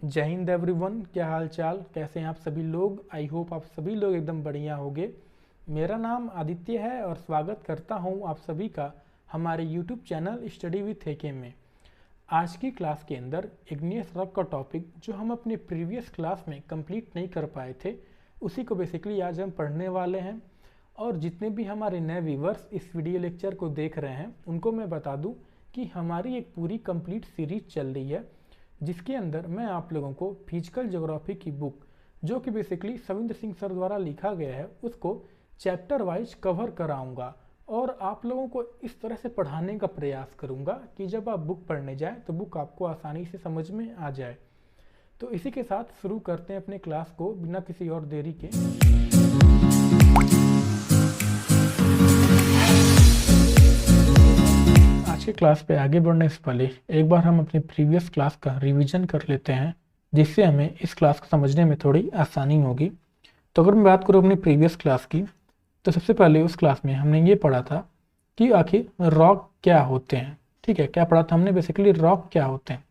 जय हिंद एवरीवन। क्या हाल चाल, कैसे हैं आप सभी लोग। आई होप आप सभी लोग एकदम बढ़िया होंगे। मेरा नाम आदित्य है और स्वागत करता हूं आप सभी का हमारे यूट्यूब चैनल स्टडी विथ एके में। आज की क्लास के अंदर इग्नियस रॉक का टॉपिक जो हम अपने प्रीवियस क्लास में कंप्लीट नहीं कर पाए थे, उसी को बेसिकली आज हम पढ़ने वाले हैं। और जितने भी हमारे नए व्यूवर्स इस वीडियो लेक्चर को देख रहे हैं उनको मैं बता दूं कि हमारी एक पूरी कंप्लीट सीरीज चल रही है, जिसके अंदर मैं आप लोगों को फिजिकल ज्योग्राफी की बुक जो कि बेसिकली सविंद्र सिंह सर द्वारा लिखा गया है उसको चैप्टर वाइज कवर कराऊंगा और आप लोगों को इस तरह से पढ़ाने का प्रयास करूंगा कि जब आप बुक पढ़ने जाएं तो बुक आपको आसानी से समझ में आ जाए। तो इसी के साथ शुरू करते हैं अपने क्लास को बिना किसी और देरी के। आज के क्लास पे आगे बढ़ने से पहले एक बार हम अपनी प्रीवियस क्लास का रिवीजन कर लेते हैं, जिससे हमें इस क्लास को समझने में थोड़ी आसानी होगी। तो अगर मैं बात करूँ अपनी प्रीवियस क्लास की, तो सबसे पहले उस क्लास में हमने ये पढ़ा था कि आखिर रॉक क्या होते हैं। ठीक है, क्या पढ़ा था हमने, बेसिकली रॉक क्या होते हैं।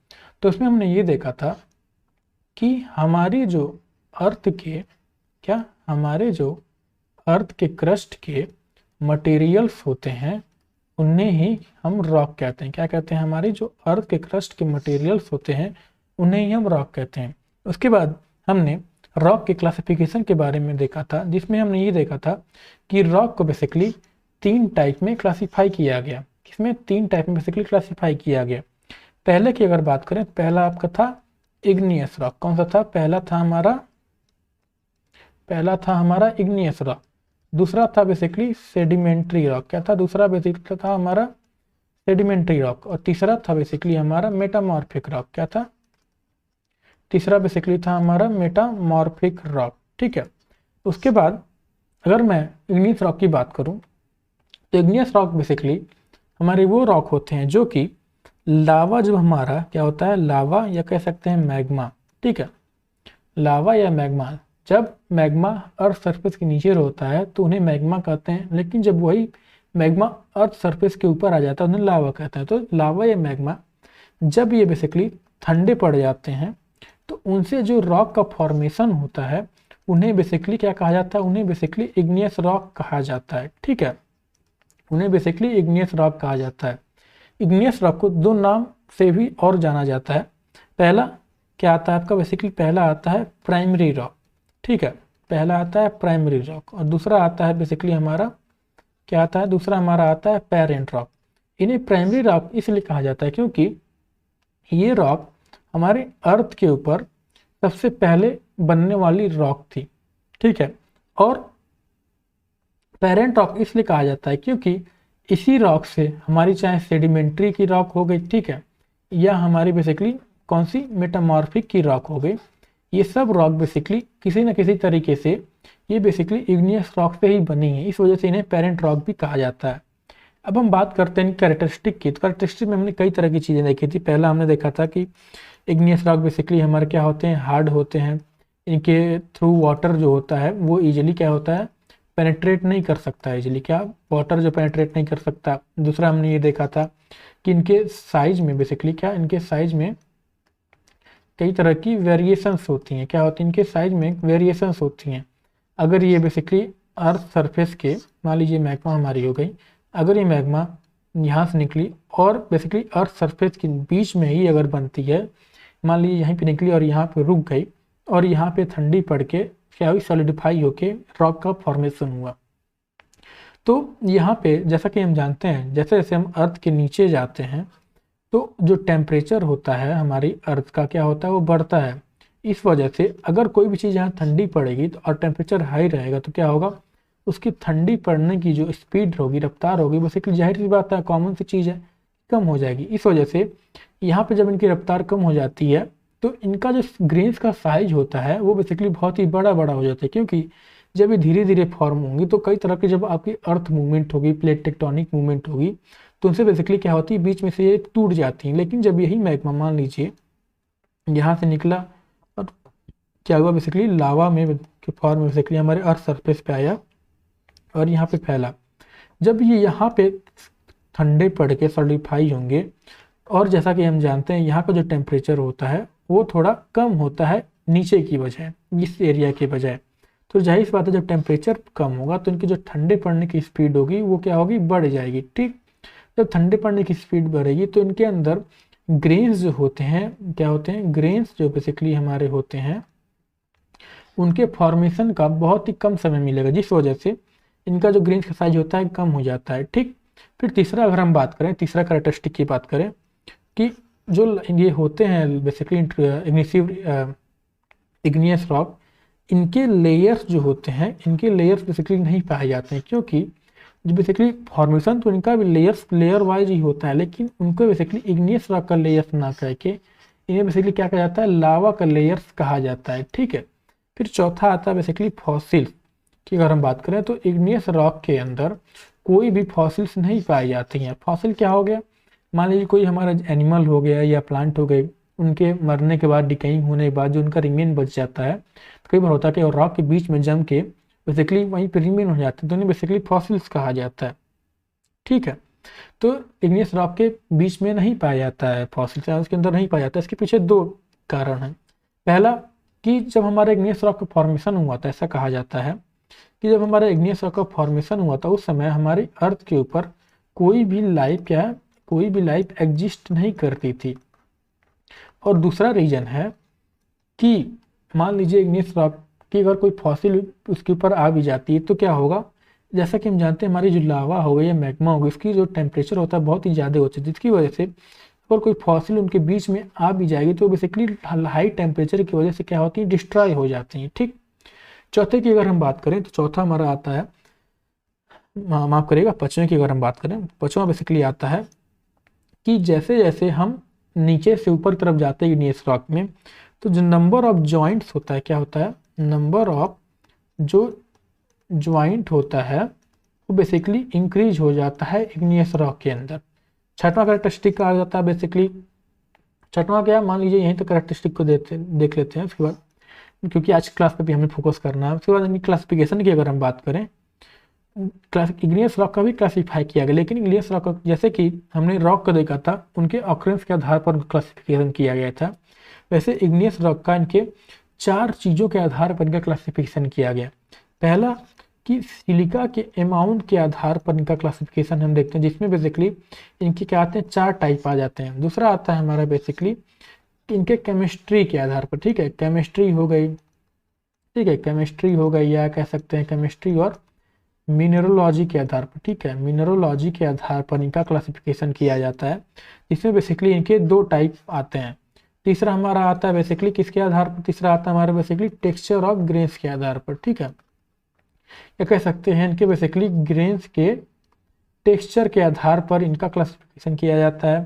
तो उसमें हमने ये देखा था कि हमारे जो अर्थ के क्रस्ट के मटेरियल्स होते हैं उन्हें ही हम रॉक कहते हैं। क्या कहते हैं, हमारी जो अर्थ के क्रस्ट के मटेरियल्स होते हैं उन्हें ही हम रॉक कहते हैं। उसके बाद हमने रॉक के क्लासिफिकेशन के बारे में देखा था, जिसमें हमने ये देखा था कि रॉक को बेसिकली 3 टाइप में क्लासीफाई किया गया। किसमें 3 टाइप में बेसिकली क्लासीफाई किया गया। पहले की अगर बात करें, पहला आपका था इग्नियस रॉक। कौन सा था, पहला था हमारा इग्नियस रॉक। दूसरा था बेसिकली सेडिमेंट्री रॉक। क्या था, दूसरा बेसिकली था हमारा सेडिमेंट्री रॉक। और तीसरा था बेसिकली हमारा मेटामॉर्फिक रॉक। क्या था, तीसरा बेसिकली था हमारा मेटामॉर्फिक रॉक। ठीक है, उसके बाद अगर मैं इग्नियस रॉक की बात करूं, तो इग्नियस रॉक बेसिकली हमारे वो रॉक होते हैं जो कि लावा, जो हमारा क्या होता है, लावा या कह सकते हैं मैग्मा। ठीक है, लावा या मैग्मा, जब मैग्मा अर्थ सरफेस के नीचे होता है तो उन्हें मैग्मा कहते हैं, लेकिन जब वही मैग्मा अर्थ सरफेस के ऊपर आ जाता है उन्हें लावा कहते हैं। तो लावा या मैग्मा जब ये बेसिकली ठंडे पड़ जाते हैं तो उनसे जो रॉक का फॉर्मेशन होता है उन्हें बेसिकली क्या कहा जाता है, उन्हें बेसिकली इग्नियस रॉक कहा जाता है। ठीक है, उन्हें बेसिकली इग्नियस रॉक कहा जाता है। इग्नियस रॉक को 2 नाम से भी और जाना जाता है। पहला क्या आता है आपका, बेसिकली पहला आता है प्राइमरी रॉक। ठीक है, पहला आता है प्राइमरी रॉक और दूसरा आता है बेसिकली हमारा क्या आता है, दूसरा हमारा आता है पेरेंट रॉक। इन्हें प्राइमरी रॉक इसलिए कहा जाता है क्योंकि ये रॉक हमारे अर्थ के ऊपर सबसे पहले बनने वाली रॉक थी। ठीक है, और पेरेंट रॉक इसलिए कहा जाता है क्योंकि इसी रॉक से हमारी चाहे सेडिमेंट्री की रॉक हो गई, ठीक है, या हमारी बेसिकली कौन सी मेटामॉर्फिक की रॉक हो गई, ये सब रॉक बेसिकली किसी न किसी तरीके से ये बेसिकली इग्नियस रॉक से ही बनी है। इस वजह से इन्हें पेरेंट रॉक भी कहा जाता है। अब हम बात करते हैं कैरेक्टरिस्टिक की। तो कैरेक्टरिस्टिक में हमने कई तरह की चीज़ें देखी थी। पहला हमने देखा था कि इग्नियस रॉक बेसिकली हमारे क्या होते हैं, हार्ड होते हैं। इनके थ्रू वाटर जो होता है वो ईजिली क्या होता है, पेनेट्रेट नहीं कर सकता ईजिली। क्या, वाटर जो पेनेट्रेट नहीं कर सकता। दूसरा हमने ये देखा था कि इनके साइज में बेसिकली क्या, इनके साइज में कई तरह की वेरिएशंस होती हैं। क्या होती है, इनके साइज में वेरिएशंस होती हैं। अगर ये बेसिकली अर्थ सरफेस के, मान लीजिए मैग्मा हमारी हो गई, अगर ये मैग्मा यहाँ से निकली और बेसिकली अर्थ सरफेस के बीच में ही अगर बनती है, मान लीजिए यहीं पे निकली और यहाँ पे रुक गई और यहाँ पे ठंडी पड़ के क्या हुई, सॉलिडिफाई होके रॉक का फॉर्मेशन हुआ। तो यहाँ पे जैसा कि हम जानते हैं, जैसे जैसे हम अर्थ के नीचे जाते हैं तो जो टेम्परेचर होता है हमारी अर्थ का क्या होता है, वो बढ़ता है। इस वजह से अगर कोई भी चीज़ यहाँ ठंडी पड़ेगी तो और टेम्परेचर हाई रहेगा तो क्या होगा, उसकी ठंडी पड़ने की जो स्पीड होगी, रफ्तार होगी, बेसिकली जाहिर सी बात है, कॉमन सी चीज़ है, कम हो जाएगी। इस वजह से यहाँ पे जब इनकी रफ्तार कम हो जाती है तो इनका जो ग्रेन्स का साइज होता है वो बेसिकली बहुत ही बड़ा बड़ा हो जाता है। क्योंकि जब ये धीरे धीरे फॉर्म होंगी तो कई तरह की जब आपकी अर्थ मूवमेंट होगी, प्लेट टेक्टोनिक मूवमेंट होगी, तो उनसे बेसिकली क्या होती है, बीच में से ये टूट जाती हैं। लेकिन जब यही मैग्मा मान लीजिए यहाँ से निकला और क्या हुआ, बेसिकली लावा में के फॉर्म में बेसिकली हमारे अर्थ सरफेस पे आया और यहाँ पे फैला। जब ये यहाँ पे ठंडे पड़ के सॉलिडिफाई होंगे और जैसा कि हम जानते हैं यहाँ का जो टेम्परेचर होता है वो थोड़ा कम होता है नीचे की बजाय, इस एरिया के बजाय। तो जाहिर सी बात है जब टेम्परेचर कम होगा तो इनकी जो ठंडे पड़ने की स्पीड होगी वो क्या होगी, बढ़ जाएगी। ठीक, जब ठंडे पड़ने की स्पीड बढ़ेगी तो इनके अंदर ग्रेन्स जो होते हैं, क्या होते हैं, ग्रेन्स जो बेसिकली हमारे होते हैं उनके फॉर्मेशन का बहुत ही कम समय मिलेगा, जिस वजह से इनका जो ग्रेन्स का साइज होता है कम हो जाता है। ठीक, फिर तीसरा अगर हम बात करें, तीसरा कैरेक्टरिस्टिक की बात करें कि जो ये होते हैं बेसिकली इग्नियस रॉक, इनके लेयर्स जो होते हैं, इनके लेयर्स बेसिकली नहीं पाए जाते हैं, क्योंकि जो बेसिकली फॉर्मेशन तो इनका भी लेयर वाइज ही होता है, लेकिन उनको बेसिकली इग्नियस रॉक का लेयर्स ना कह के इन्हें बेसिकली क्या कहा जाता है, लावा का लेयर्स कहा जाता है। ठीक है, फिर चौथा आता है बेसिकली फॉसिल्स की अगर हम बात करें तो इग्नियस रॉक के अंदर कोई भी फॉसिल्स नहीं पाई जाती हैं। फॉसिल क्या हो गया, मान लीजिए कोई हमारा एनिमल हो गया या प्लांट हो गए, उनके मरने के बाद, डिकेइंग होने के बाद जो उनका रिमेन बच जाता है, तो कई बार होता है कि और रॉक के बीच में जम के बेसिकली वहीं पर रिमेन हो जाते हैं, तो उन्हें बेसिकली फॉसिल्स कहा जाता है। ठीक है, तो इग्नियस रॉक के बीच में नहीं पाया जाता है फॉसिल्स, उसके अंदर नहीं पाया जाता है। इसके पीछे दो कारण हैं। पहला कि जब हमारा इग्नियस रॉक का फॉर्मेशन हुआ था, ऐसा कहा जाता है कि जब हमारा इग्नियस रॉक का फॉर्मेशन हुआ था उस समय हमारी अर्थ के ऊपर कोई भी लाइफ कोई भी लाइफ एग्जिस्ट नहीं करती थी। और दूसरा रीजन है कि मान लीजिए इग्नियस रॉक की अगर कोई फॉसिल उसके ऊपर आ भी जाती है तो क्या होगा, जैसा कि हम जानते हैं हमारी जो लावा हो गई या मैग्मा हो गई, इसकी जो टेम्परेचर होता है बहुत ही ज़्यादा होता है, जिसकी वजह से अगर कोई फॉसिल उनके बीच में आ भी जाएगी तो बेसिकली हाई टेम्परेचर की वजह से क्या होती है, डिस्ट्रॉय हो जाती हैं। ठीक, चौथे की अगर हम बात करें तो चौथा हमारा आता है, माफ करिएगा, पांचवें की अगर हम बात करें, पांचवा बेसिकली आता है कि जैसे जैसे हम नीचे से ऊपर तरफ जाते हैं इग्नियस रॉक में, तो जो नंबर ऑफ जॉइंट्स होता है, क्या होता है, नंबर ऑफ जो ज्वाइंट होता है वो बेसिकली इंक्रीज हो जाता है इग्नियस रॉक के अंदर। छठवां कैरेक्टरिस्टिक आ जाता है बेसिकली, छठवां क्या, मान लीजिए यहीं तक कैरेक्टरिस्टिक को देख लेते हैं, उसके बाद क्योंकि आज क्लास पे भी हमें फोकस करना है। उसके बाद इनकी क्लासिफिकेशन की अगर हम बात करें, इग्नियस रॉक का भी क्लासीफाई किया गया, लेकिन इग्नियस रॉक जैसे कि हमने रॉक का देखा था उनके ऑकरेंस के आधार पर क्लासिफिकेशन किया गया था, वैसे इग्नियस रॉक का इनके 4 चीज़ों के आधार पर इनका क्लासिफिकेशन किया गया। पहला कि सिलिका के अमाउंट के आधार पर इनका क्लासिफिकेशन हम देखते हैं, जिसमें बेसिकली इनके क्या आते हैं, 4 टाइप आ जाते हैं। दूसरा आता है हमारा बेसिकली इनके केमिस्ट्री के आधार पर। ठीक है, केमिस्ट्री हो गई, ठीक है, केमिस्ट्री हो गई या कह सकते हैं केमिस्ट्री और मिनरोलॉजी के आधार पर। ठीक है, मिनरोलॉजी के आधार पर इनका क्लासिफिकेशन किया जाता है, जिसमें बेसिकली इनके 2 टाइप आते हैं। तीसरा हमारा आता है बेसिकली किसके आधार पर, तीसरा आता है हमारा बेसिकली टेक्सचर ऑफ ग्रेन्स के आधार पर। ठीक है, या कह सकते हैं इनके बेसिकली ग्रेन्स के टेक्सचर के आधार पर इनका क्लासिफिकेशन किया जाता है,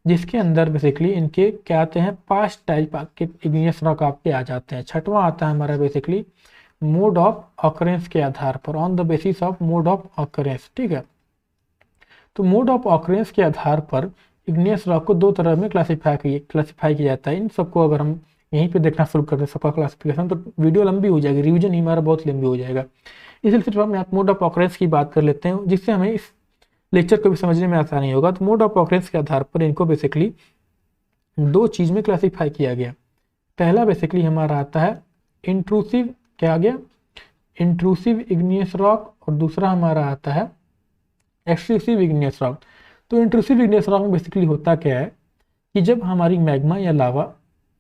जिसके अंदर बेसिकली इनके क्या आते हैं, 5 टाइप के इग्नियस रॉक आपके आ जाते हैं। छठवां आता है हमारा बेसिकली मोड ऑफ ऑकरेंस के आधार पर, on the basis of mode of occurrence. ठीक है, तो मोड ऑफ ऑकरेंस के आधार पर इग्नियस रॉक को 2 तरह में क्लासीफाई किया जाता है। इन सबको अगर हम यहीं पे देखना शुरू करते हैं सबका क्लासिफिकेशन तो वीडियो लंबी हो जाएगी, रिवीजन ही हमारा बहुत लंबी हो जाएगा। इसलिए सिर्फ हम मोड ऑफ ऑकरेंस की बात कर लेते हैं, जिससे हमें इस लेक्चर को भी समझने में आसानी होगा। तो मोड ऑफ ऑकरेंस के आधार पर इनको बेसिकली 2 चीज़ में क्लासीफाई किया गया। पहला बेसिकली हमारा आता है इंट्रूसिव, क्या आ गया, इंट्रूसिव इग्नियस रॉक, और दूसरा हमारा आता है एक्सट्रूसिव इग्नियस रॉक। तो इंट्रूसिव इग्नियस रॉक में बेसिकली होता क्या है कि जब हमारी मैग्मा या लावा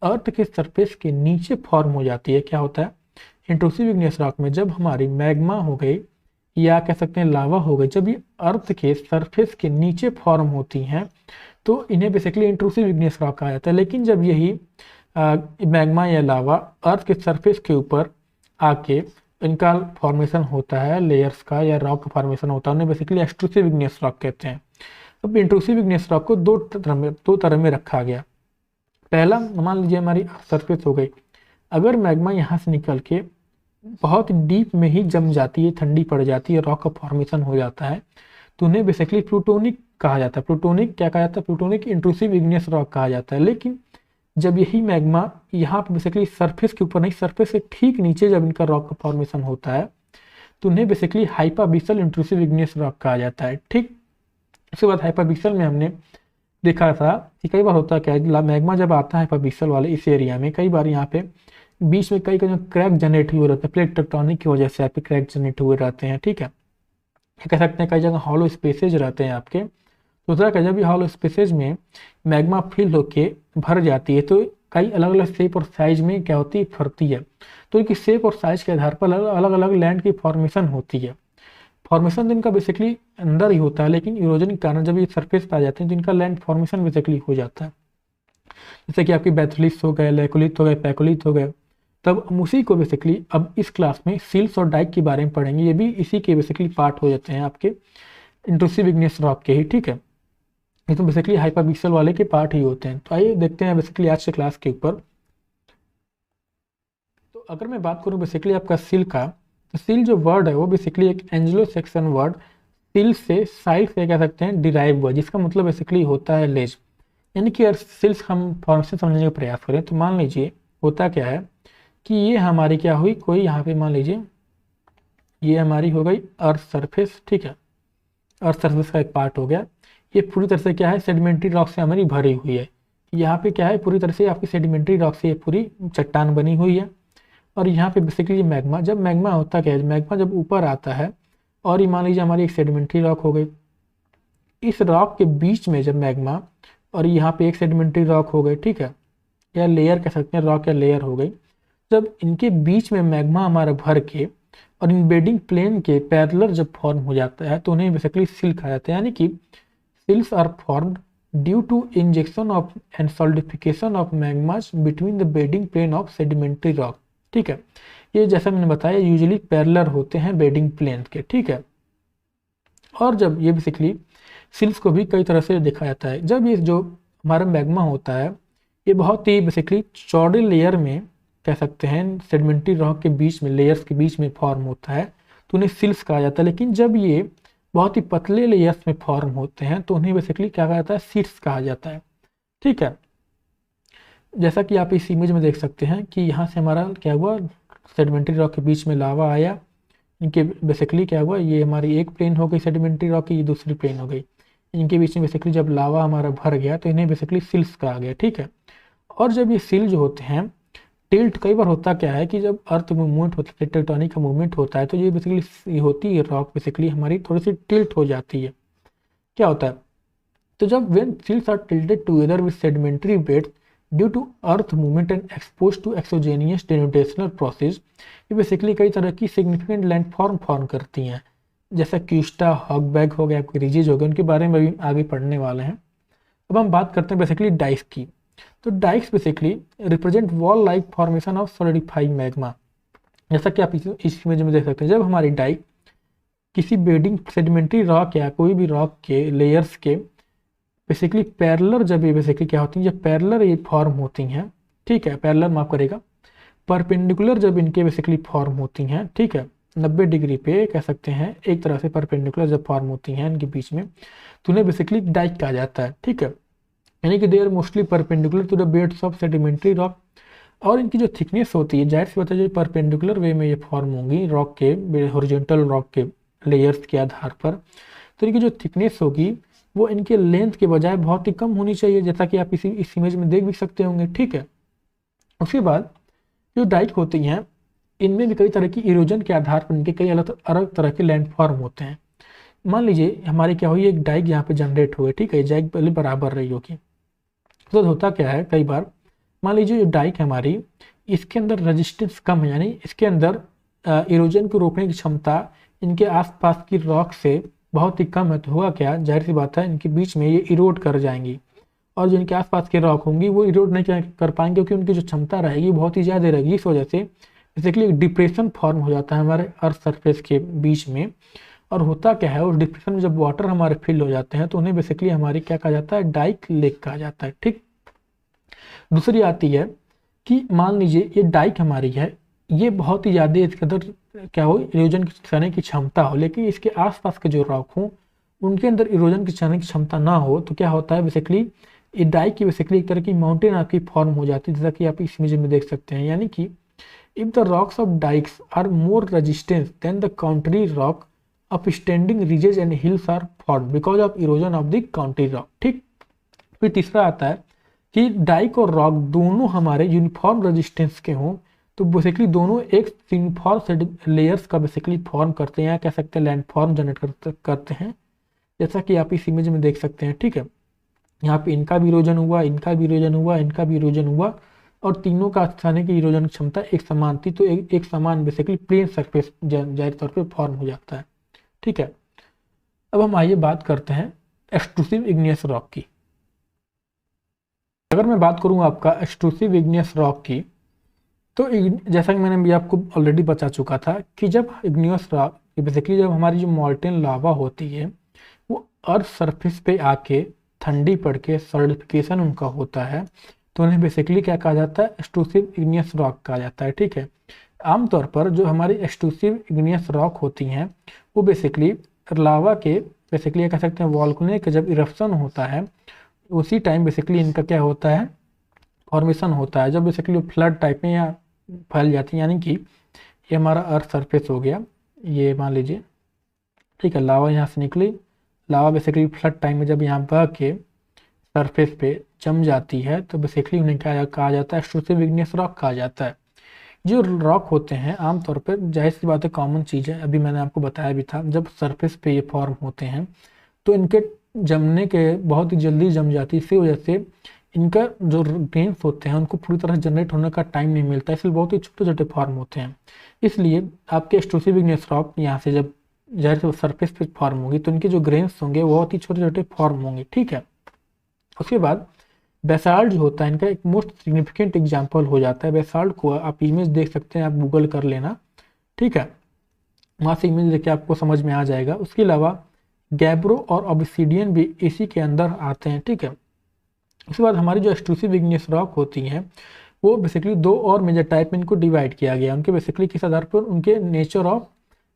अर्थ के सरफेस के नीचे फॉर्म हो जाती है, क्या होता है, इंट्रूसिव इग्नियस रॉक में जब हमारी मैग्मा हो गई या कह सकते हैं लावा हो गई, जब ये अर्थ के सरफेस के नीचे फॉर्म होती हैं तो इन्हें बेसिकली इंट्रूसिव इग्नियस रॉक कहा जाता है। लेकिन जब यही मैग्मा या लावा अर्थ के सरफेस के ऊपर आके इनका फॉर्मेशन होता है, लेयर्स का या रॉक का फॉर्मेशन होता है, उन्हें बेसिकली एक्सट्रूसिव इग्नियस रॉक कहते हैं। अब इंट्रूसिव इग्नियस रॉक को 2 तरह में रखा गया। पहला, मान लीजिए हमारी सरफेस हो गई, अगर मैग्मा यहाँ से निकल के बहुत डीप में ही जम जाती है, ठंडी पड़ जाती है, रॉक का फॉर्मेशन हो जाता है, तो उन्हें बेसिकली प्लूटोनिक कहा जाता है। प्लूटोनिक क्या कहा जाता है, प्लूटोनिक इंट्रूसिव इग्नियस रॉक कहा जाता है। लेकिन जब यही मैग्मा यहाँ पर बेसिकली सरफेस के ऊपर नहीं, सरफेस से ठीक नीचे जब इनका रॉक का फॉर्मेशन होता है तो उन्हें बेसिकली हाइपाबिसल इंट्रूसिव इग्नियस रॉक कहा जाता है। ठीक, उसके बाद हाइपाबिसल में हमने देखा था कि कई बार होता क्या है, मैग्मा जब आता है हाइपरबिसल वाले इस एरिया में, कई बार यहाँ पे बीच में कई कई क्रैक जनरेट हुए रहते हैं, प्लेट टेक्टोनिक की वजह से आपके क्रैक जनरेट हुए रहते हैं, ठीक है। कह सकते हैं कई जगह हॉलो स्पेसेज रहते हैं आपके। दूसरा क्या, जब भी हॉलो स्पेसेज में मैग्मा फिल होके भर जाती है तो कई अलग अलग शेप और साइज में क्या होती है, फरती है। तो इनकी शेप और साइज के आधार पर अलग अलग लैंड की फॉर्मेशन होती है। फॉर्मेशन तो इनका बेसिकली अंदर ही होता है, लेकिन इरोजन के कारण जब ये सरफेस पे आ जाते हैं तो इनका लैंड फॉर्मेशन बेसिकली हो जाता है। जैसे कि आपकी बैथलिस हो गए, लेकोलिथ हो गए, पैकोलिथ हो गए। तब हम उसी को बेसिकली अब इस क्लास में सील्स और डाइक के बारे में पढ़ेंगे। ये भी इसी के बेसिकली पार्ट हो जाते हैं आपके इंट्रूसिव इग्नियस रॉक के ही, ठीक है। ये तो बेसिकली हाइपरबिसल वाले के पार्ट ही होते हैं। तो आइए देखते हैं बेसिकली आज के क्लास के ऊपर। तो अगर मैं बात करूं बेसिकली आपका सील का, तो सील जो वर्ड है वो बेसिकली एक एंग्लो सेक्शन वर्ड सील से, साइड से कह सकते हैं डिराइव हुआ, जिसका मतलब बेसिकली होता है लेज। यानी कि अगर सिल्स हम फॉर्मेशन समझने का प्रयास करें तो मान लीजिए होता क्या है कि ये हमारी क्या हुई, कोई यहाँ पे मान लीजिए ये हमारी हो गई अर्थ सरफेस, ठीक है। अर्थ सरफेस का एक पार्ट हो गया। ये पूरी तरह से क्या है, सेडिमेंट्री रॉक से हमारी भरी हुई है। यहाँ पे क्या है, पूरी तरह से आपकी सेडिमेंट्री रॉक से ये पूरी चट्टान बनी हुई है। और यहाँ पे बेसिकली मैग्मा, जब मैग्मा होता क्या है, मैग्मा जब ऊपर आता है और ये मान लीजिए हमारी एक सेडिमेंट्री रॉक हो गई, इस रॉक के बीच में जब मैग्मा और यहाँ पे एक सेडिमेंट्री रॉक हो गई, ठीक है, या लेयर कह सकते हैं, रॉक या लेयर हो गई। जब इनके बीच में मैग्मा हमारा भर के और इन बेडिंग प्लेन के पैरेलल जब फॉर्म हो जाता है तो उन्हें बेसिकली सिल कहा जाता है। यानी कि sills are formed due to injection of and solidification of magmas between the bedding plane of sedimentary rock, ठीक है। ये जैसा मैंने बताया यूजुअली पैरेलल होते हैं बेडिंग प्लेन के, ठीक है। और जब ये बेसिकली सिल्स को भी कई तरह से देखा जाता है। जब ये जो हमारा मैग्मा होता है ये बहुत ही बेसिकली चौड़े लेयर में कह सकते हैं सेडिमेंट्री रॉक के बीच में, लेयर्स के बीच में फॉर्म होता है तो उन्हें सिल्स कहा जाता है। लेकिन जब ये बहुत ही पतले लेयर्स में फॉर्म होते हैं तो उन्हें बेसिकली क्या कहा जाता है, सीड्स कहा जाता है, ठीक है। जैसा कि आप इस इमेज में देख सकते हैं कि यहाँ से हमारा क्या हुआ, सेडिमेंट्री रॉक के बीच में लावा आया, इनके बेसिकली क्या हुआ, ये हमारी एक प्लेन हो गई सेडिमेंट्री रॉक की, ये दूसरी प्लेन हो गई। इनके बीच में बेसिकली जब लावा हमारा भर गया तो इन्हें बेसिकली सिल्स कहा गया, ठीक है। और जब ये सिल जो होते हैं टिल्ट, कई बार होता क्या है कि जब अर्थ मूवमेंट होता है, टेक्टोनिक का मूवमेंट होता है तो ये बेसिकली होती है रॉक बेसिकली हमारी थोड़ी सी टिल्ट हो जाती है। क्या होता है, तो जब when sills are tilted together with sedimentary beds due to earth movement and expose to exogenous denudational process, ये बेसिकली कई तरह की सिग्निफिकेंट लैंडफॉर्म फॉर्म करती हैं। जैसा क्यूस्टा, हॉगबैग हो गया, आपके रिजेज हो गए, उनके बारे में भी आगे पढ़ने वाले हैं। अब हम बात करते हैं बेसिकली डाइक्स की। तो dykes basically represent wall like formation of solidified magma. जैसा कि आप इस इमेज में देख सकते हैं, जब हमारी डाइक किसी बेडिंग सेडिमेंट्री रॉक या कोई भी रॉक के लेयर्स के बेसिकली पैरेलल, जब ये बेसिकली क्या होती हैं, जब पैरेलल ये फॉर्म होती हैं, ठीक है, पैरेलल माफ करेगा, परपेंडिकुलर जब इनके बेसिकली फॉर्म होती हैं, ठीक है, 90 डिग्री पे कह सकते हैं, एक तरह से परपेंडिकुलर जब फॉर्म होती हैं इनके बीच में तो उन्हें बेसिकली डाइक कहा जाता है, ठीक है। यानी कि they are mostly perpendicular to the beds of sedimentary rock. और इनकी जो थिकनेस होती है, जाहिर सी बात है जो परपेंडिकुलर वे में ये फॉर्म होंगी रॉक के, हॉरिजॉन्टल रॉक के लेयर्स के आधार पर, तो इनकी जो थिकनेस होगी वो इनके लेंथ के बजाय बहुत ही कम होनी चाहिए, जैसा कि आप इस इमेज में देख भी सकते होंगे, ठीक है। उसके बाद जो डाइक होती हैं इनमें भी कई तरह की इरोजन के आधार पर इनके कई अलग अलग तरह के लैंडफॉर्म होते हैं। मान लीजिए हमारी क्या हुई, एक डाइक यहाँ पे जनरेट हुए, ठीक है, डाइक पहले बराबर रही होगी। तो होता क्या है, कई बार मान लीजिए जो डाइक है हमारी, इसके अंदर रेजिस्टेंस कम है, यानी इसके अंदर इरोजन को रोकने की क्षमता इनके आसपास की रॉक से बहुत ही कम है। तो हुआ क्या, जाहिर सी बात है इनके बीच में ये इरोड कर जाएंगी और जो इनके आसपास के रॉक होंगी वो इरोड नहीं कर पाएंगे क्योंकि उनकी जो क्षमता रहेगी बहुत ही ज़्यादा रहेगी। इस वजह से बेसिकली एक डिप्रेशन फॉर्म हो जाता है हमारे अर्थ सरफेस के बीच में। और होता क्या है, उस डिप्रेशन में जब वाटर हमारे फिल हो जाते हैं तो उन्हें बेसिकली हमारी क्या कहा जाता है, डाइक लेक कहा जाता है, ठीक। दूसरी आती है कि मान लीजिए ये डाइक हमारी है, ये बहुत ही ज़्यादा इसके अंदर क्या हो, इरोजन सहने की क्षमता हो, लेकिन इसके आसपास के जो रॉक हों उनके अंदर इरोजन की सहने की क्षमता ना हो, तो क्या होता है बेसिकली ये डाइक की बेसिकली एक तरह की माउंटेन आपकी फॉर्म हो जाती है, जैसा कि आप इस इमेज में देख सकते हैं। यानी कि if the rocks of dykes are more resistance then the country rock of standing ridges and hills are form because of erosion of the country rock, ठीक। फिर तीसरा आता है कि डाइक और रॉक दोनों हमारे यूनिफॉर्म रेजिस्टेंस के हों, तो बेसिकली दोनों एक यूनिफॉर्म लेयर्स का बेसिकली फॉर्म करते हैं, या कह सकते हैं लैंडफॉर्म जनरेट करते हैं, जैसा कि आप इस इमेज में देख सकते हैं। ठीक है, यहाँ पे इनका भी इरोजन हुआ, इनका भी इरोजन हुआ, इनका भी इरोजन हुआ, और तीनों का स्थानीय की इरोजन क्षमता एक समान थी, तो एक समान बेसिकली प्लेन सरफेस जाहिर तौर पे फॉर्म हो जाता है। ठीक है, अब हम आइए बात करते हैं एक्सट्रूसिव इग्नियस रॉक की। अगर मैं बात करूं आपका एक्सट्रूसिव इग्नियस रॉक की, तो जैसा कि मैंने भी आपको ऑलरेडी बता चुका था कि जब इग्नियस रॉक बेसिकली जब हमारी जो मॉल्टेन लावा होती है वो अर्थ सरफेस पे आके ठंडी पड़ के सॉलिडिफिकेशन उनका होता है, तो उन्हें बेसिकली क्या कहा जाता है, एक्सट्रूसिव इग्नियस रॉक कहा जाता है। ठीक है, आमतौर पर जो हमारी एक्सट्रूसिव इग्नियस रॉक होती हैं वो बेसिकली लावा के बेसिकली कह सकते हैं वॉल्केनिक जब इरप्शन होता है उसी टाइम बेसिकली इनका क्या होता है, फॉर्मेशन होता है, जब बेसिकली फ्लड टाइप में या फैल जाती है, यानी कि ये हमारा अर्थ सरफेस हो गया, ये मान लीजिए। ठीक है, लावा यहाँ से निकली, लावा बेसिकली फ्लड टाइम में जब यहाँ बह के सरफेस पे जम जाती है तो बेसिकली उन्हें क्या कहा जाता है, एक्सट्रूसिव इग्नियस रॉक कहा जाता है। जो रॉक होते हैं आमतौर पर जाहिर सी बात है कॉमन चीज़ है, अभी मैंने आपको बताया भी था, जब सरफेस पे ये फॉर्म होते हैं तो इनके जमने के बहुत ही जल्दी जम जाती है, इसी वजह से इनका जो ग्रेन्स होते हैं उनको पूरी तरह जनरेट होने का टाइम नहीं मिलता, इसलिए बहुत ही छोटे छोटे फॉर्म होते हैं। इसलिए आपके एक्सट्रूसिव इग्नियस रॉक यहाँ से जब जाहिर से सरफेस पे फॉर्म होगी तो इनके जो ग्रेन्स होंगे वो बहुत ही छोटे छोटे फॉर्म होंगे। ठीक है, उसके बाद बेसाल्ट जो होता है इनका एक मोस्ट सिग्निफिकेंट एग्जाम्पल हो जाता है। बेसाल्ट को आप इमेज देख सकते हैं, आप गूगल कर लेना। ठीक है, वहाँ से इमेज देख के आपको समझ में आ जाएगा। उसके अलावा गैब्रो और ऑब्सिडियन भी इसी के अंदर आते हैं। ठीक है, उसके बाद हमारी जो एक्सट्रूसिव इग्नियस रॉक होती हैं वो बेसिकली दो और मेजर टाइप में इनको डिवाइड किया गया, उनके बेसिकली किस आधार पर, उनके नेचर ऑफ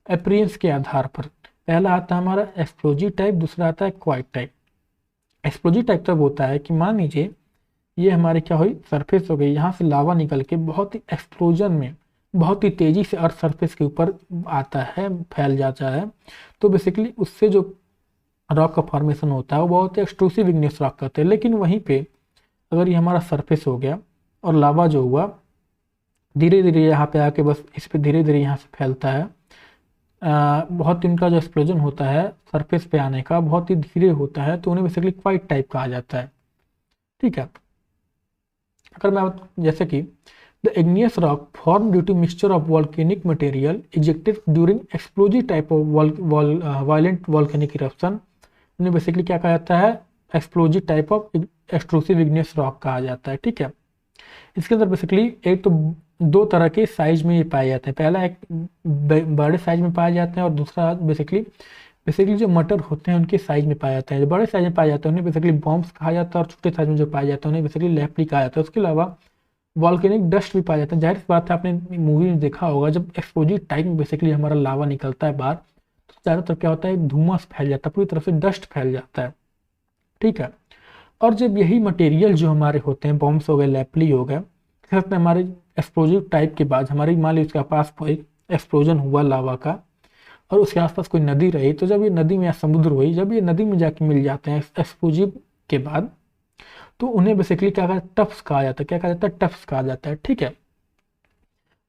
अपीयरेंस के आधार पर। पहला आता है हमारा एक्सप्लोजिव टाइप, दूसरा आता है क्वाइट टाइप। एक्सप्लोजिव टाइप तब होता है कि मान लीजिए ये हमारे क्या हुई, सरफेस हो गई, यहाँ से लावा निकल के बहुत ही एक्सप्लोजन में बहुत ही तेजी से अर्थ सरफेस के ऊपर आता है, फैल जाता है, तो बेसिकली उससे जो रॉक का फॉर्मेशन होता है वो बहुत ही एक्सट्रूसिव इग्नियस रॉक कहते हैं। लेकिन वहीं पे अगर ये हमारा सरफेस हो गया और लावा जो हुआ धीरे धीरे यहाँ पे आके बस इस पे धीरे धीरे यहाँ से फैलता है, बहुत इनका जो एक्सप्लोजन होता है सरफेस पे आने का बहुत ही धीरे होता है, तो उन्हें बेसिकली क्वाइट टाइप कहा जाता है। ठीक है, अगर मैं जैसे कि the igneous rock form due to mixture of volcanic material ejected during explosive type of violent volcanic eruption, उन्हें बेसिकली क्या कहा जाता है, explosive type of extrusive igneous rock कहा जाता है। ठीक है, इसके अंदर बेसिकली एक तो दो तरह के साइज में ये पाए जाते हैं, पहला एक बड़े साइज में पाए जाते हैं और दूसरा बेसिकली जो मटर होते हैं उनके साइज में पाए जाते हैं। जो बड़े साइज में पाए जाते हैं उन्हें बेसिकली बॉम्ब्स कहा जाता है, और छोटे साइज में जो पाए जाते हैं उन्हें बेसिकली लैपली कहा जाता है। उसके अलावा वॉल्केनिक डस्ट भी पाया जाता है। जाहिर सी बात है आपने मूवी में देखा होगा, जब एक्सप्लोजिव टाइप में बेसिकली हमारा लावा निकलता है बाहर तो चारों तरफ क्या होता है, धुआं फैल जाता है, पूरी तरफ से डस्ट फैल जाता है। ठीक है, और जब यही मटेरियल जो हमारे होते हैं, बॉम्ब्स हो गए, लैपली हो गए, हमारे एक्सप्लोजिव टाइप के बाद हमारी मान ली उसके पास एक एक्सप्लोजन हुआ लावा का और उसके आसपास कोई नदी रही, तो जब ये नदी में या समुद्र हुई, जब ये नदी में जाके मिल जाते हैं एक्सप्लोजिव के बाद, तो उन्हें बेसिकली क्या कहा, टफ्स कहा जाता है। क्या कहा जाता है, टफ्स कहा जाता है। ठीक है,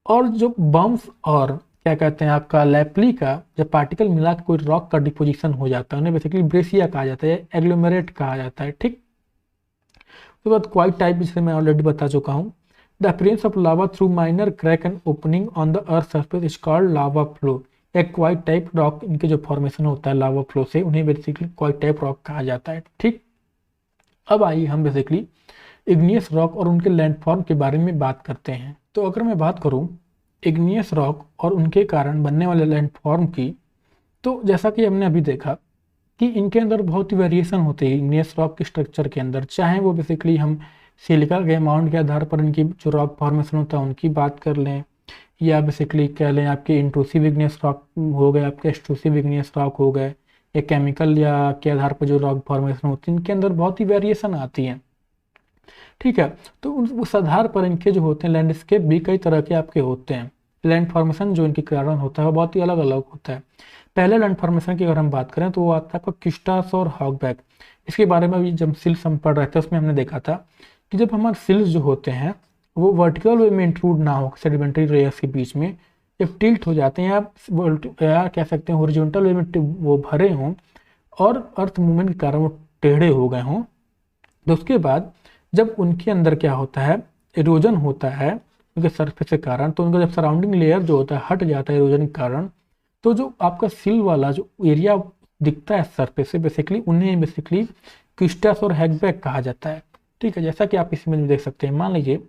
और जो बम्स और क्या कहते हैं आपका लैपली का जब पार्टिकल मिला के कोई रॉक का डिपोजिशन हो जाता है उन्हें बेसिकली ब्रेसिया कहा जाता है, एग्लोमेरेट कहा जाता है। ठीक, उसके बाद क्वाइट टाइप जिसे मैं ऑलरेडी बता चुका हूँ, the appearance of lava through minor crack and opening on the earth surface is called lava flow. एक क्वाइट टाइप रॉक, इनके जो फॉर्मेशन होता है लावा फ्लो से, उन्हें बेसिकली क्वाइट टाइप रॉक कहा जाता है। ठीक, अब आइए हम बेसिकली इग्नियस रॉक और उनके लैंडफॉर्म के बारे में बात करते हैं। तो अगर मैं बात करूं इग्नियस रॉक और उनके कारण बनने वाले लैंडफॉर्म की, तो जैसा कि हमने अभी देखा कि इनके अंदर बहुत ही वेरिएशन होते हैं इग्नियस रॉक के स्ट्रक्चर के अंदर, चाहे वो बेसिकली हम सिलिका के अमाउंट के आधार पर इनकी जो रॉक फॉर्मेशन होता है उनकी बात कर लें, या बेसिकली कह लें आपके इंट्रूसिव इग्नियस रॉक हो गए, आपके एक्सट्रूसिव इग्नियस रॉक हो गए, या केमिकल या के आधार पर जो रॉक फॉर्मेशन होती है, इनके अंदर बहुत ही वेरिएशन आती हैं। ठीक है, तो उस आधार पर इनके जो होते हैं लैंडस्केप भी कई तरह के आपके होते हैं। लैंड फॉर्मेशन जो इनके कारण होता है वो बहुत ही अलग अलग होता है। पहले लैंड फॉर्मेशन की अगर हम बात करें तो वो आता है आपका क्रिस्टास और हॉगबैक। इसके बारे में भी जब सिल्स हम पढ़ रहे थे उसमें हमने देखा था कि जब हमारे सिल्स जो होते हैं वो वर्टिकल वे में इंट्रूड ना हो सेडिमेंट्री लेयर्स के बीच में, जब टिल्ट हो जाते हैं या कह सकते हैं हॉरिजॉन्टल वे में वो भरे हों और अर्थ मूवमेंट के कारण वो टेढ़े हो गए हों, तो उसके बाद जब उनके अंदर क्या होता है, इरोजन होता है उनके सरफेस के कारण, तो उनका जब सराउंडिंग लेयर जो होता है हट जाता है इरोजन के कारण, तो जो आपका सिल वाला जो एरिया दिखता है सरफेस से बेसिकली उन्हें बेसिकली क्विस्टस और हैगबैक कहा जाता है। ठीक है, जैसा कि आप इस इमेज में देख सकते हैं। मान लीजिए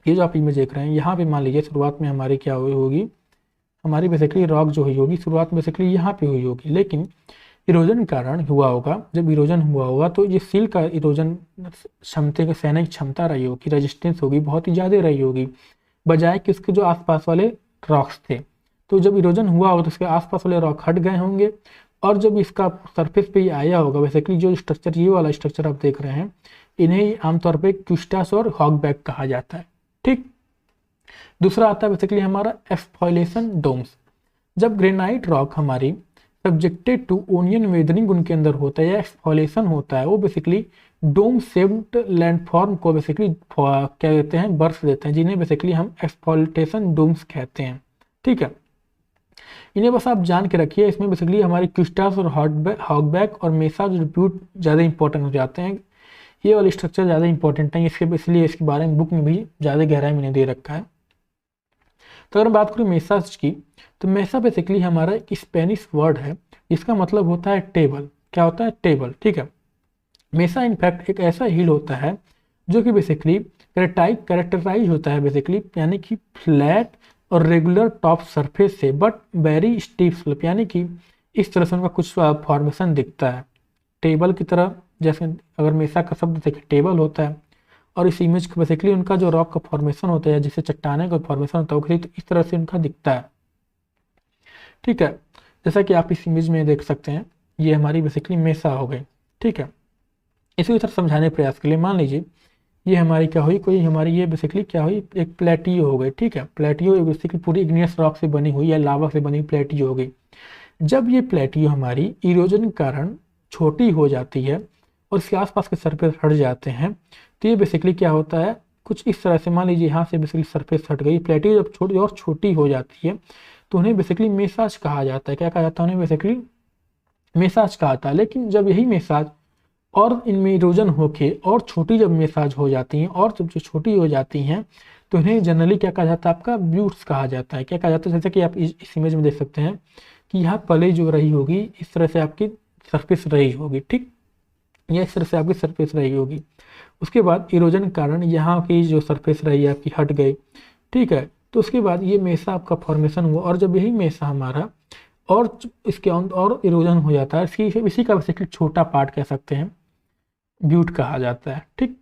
ये जो आप इमेज देख रहे हैं यहाँ पे मान लीजिए शुरुआत में हमारी क्या होगी, हमारी बेसिकली रॉक जो हुई होगी शुरुआत में बेसिकली यहाँ पे हुई होगी, लेकिन इरोजन के कारण हुआ होगा, जब इरोजन हुआ होगा तो ये सील का इरोजन क्षमता के सहने की क्षमता रही होगी, रेजिस्टेंस होगी बहुत ही ज़्यादा रही होगी, बजाय कि उसके जो आसपास वाले रॉक्स थे। तो जब इरोजन हुआ होगा तो उसके आसपास वाले रॉक हट गए होंगे और जब इसका सरफेस पे ये आया होगा बेसिकली जो स्ट्रक्चर ये वाला स्ट्रक्चर आप देख रहे हैं इन्हें आमतौर पे क्विस्टस और हॉगबैक कहा जाता है। ठीक, दूसरा आता है बेसिकली हमारा एक्सफॉइलेशन डोम्स। जब ग्रेनाइट रॉक हमारी सब्जेक्टेड टू ओनियन वेदरिंग उनके अंदर होता है या एक्सफॉइलेशन होता है, वो बेसिकली डोम शेप्ड लैंडफॉर्म को बेसिकली क्या कहते हैं, बर्फ देते हैं, जिन्हें बेसिकली हम एक्सफॉल्टेशन डोम्स कहते हैं। ठीक है, इन्हें बस आप जान के रखिए, इसमें बेसिकली हमारे क्विस्टस और हॉगबैक और मेसा जो रिप्यूट ज़्यादा इंपॉर्टेंट हो जाते हैं, ये वाले स्ट्रक्चर ज़्यादा इंपॉर्टेंट है, इसलिए इसके बारे में बुक में भी ज़्यादा गहराई मैंने दे रखा है। तो अगर बात करूँ मेसाज की, तो मेसा बेसिकली हमारा एक स्पेनिश वर्ड है जिसका मतलब होता है टेबल। क्या होता है? टेबल। ठीक है, मेसा इनफैक्ट एक ऐसा हिल होता है जो कि बेसिकली कैरेक्टराइज होता है बेसिकली यानी कि फ्लैट और रेगुलर टॉप सरफेस से बट वेरी स्टीप स्लोप, यानी कि इस तरह से उनका कुछ फॉर्मेशन दिखता है टेबल की तरह। जैसे अगर मेसा का शब्द देखिए टेबल होता है और इस इमेज को बेसिकली उनका जो रॉक का फॉर्मेशन होता है जिससे चट्टाने का फॉर्मेशन होता है तो इस तरह से उनका दिखता है। ठीक है, जैसा कि आप इस इमेज में देख सकते हैं ये हमारी बेसिकली मेसा हो गई। ठीक है, इसी तरह समझाने के प्रयास के लिए मान लीजिए ये हमारी क्या हुई, कोई हमारी ये बेसिकली क्या हुई, एक प्लेटियो हो गई। ठीक है, प्लेटियो बेसिकली पूरी इग्नियस रॉक से बनी हुई या लावा से बनी प्लेटियो हो गई। जब ये प्लेटियो हमारी इरोजन के कारण छोटी हो जाती है और इसके आसपास के सरफेस हट जाते हैं तो ये बेसिकली क्या होता है, कुछ इस तरह से मान लीजिए यहाँ से बेसिकली सरफेस हट गई, प्लेटियो जब छोटी और छोटी हो जाती है तो उन्हें बेसिकली मेसाज कहा जाता है। क्या कहा जाता है? उन्हें बेसिकली मेसाज कहा जाता है। लेकिन जब यही मेसाज और इनमें इरोजन होके और छोटी जब मेसाज हो जाती हैं और जब जो छोटी हो जाती हैं तो इन्हें जनरली क्या कहा जाता है, आपका ब्यूट्स कहा जाता है। क्या कहा जाता है? जैसे कि आप इस इमेज में देख सकते हैं कि यहाँ पले जो रही होगी इस तरह से आपकी सरफेस रही होगी। ठीक, या इस तरह से आपकी सरफेस रही होगी, उसके बाद इरोजन के कारण यहाँ की जो सरफेस रही है आपकी हट गई। ठीक है, तो उसके बाद ये मेसा आपका फॉर्मेशन हुआ और जब यही मेसा हमारा और इसके और इरोजन हो जाता है, इसी का बेसिकली छोटा पार्ट कह सकते हैं, ब्यूट कहा जाता है। ठीक,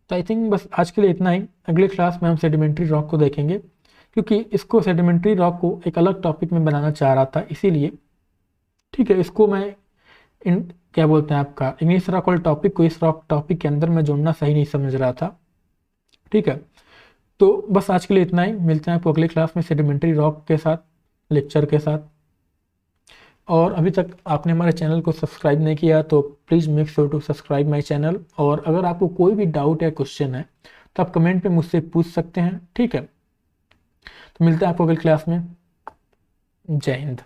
तो आई थिंक बस आज के लिए इतना ही। अगले क्लास में हम सेडिमेंट्री रॉक को देखेंगे क्योंकि इसको सेडिमेंट्री रॉक को एक अलग टॉपिक में बनाना चाह रहा था इसीलिए। ठीक है, इसको मैं क्या बोलते हैं आपका इंग्लिश रॉक वाले टॉपिक को इस रॉक टॉपिक के अंदर मैं जोड़ना सही नहीं समझ रहा था। ठीक है, तो बस आज के लिए इतना ही। मिलते हैं आपको अगले क्लास में सेडिमेंट्री रॉक के साथ, लेक्चर के साथ। और अभी तक आपने हमारे चैनल को सब्सक्राइब नहीं किया तो please make sure to subscribe my channel. और अगर आपको कोई भी डाउट या क्वेश्चन है तो आप कमेंट पे मुझसे पूछ सकते हैं। ठीक है, तो मिलते हैं आपको अगली क्लास में। जय हिंद।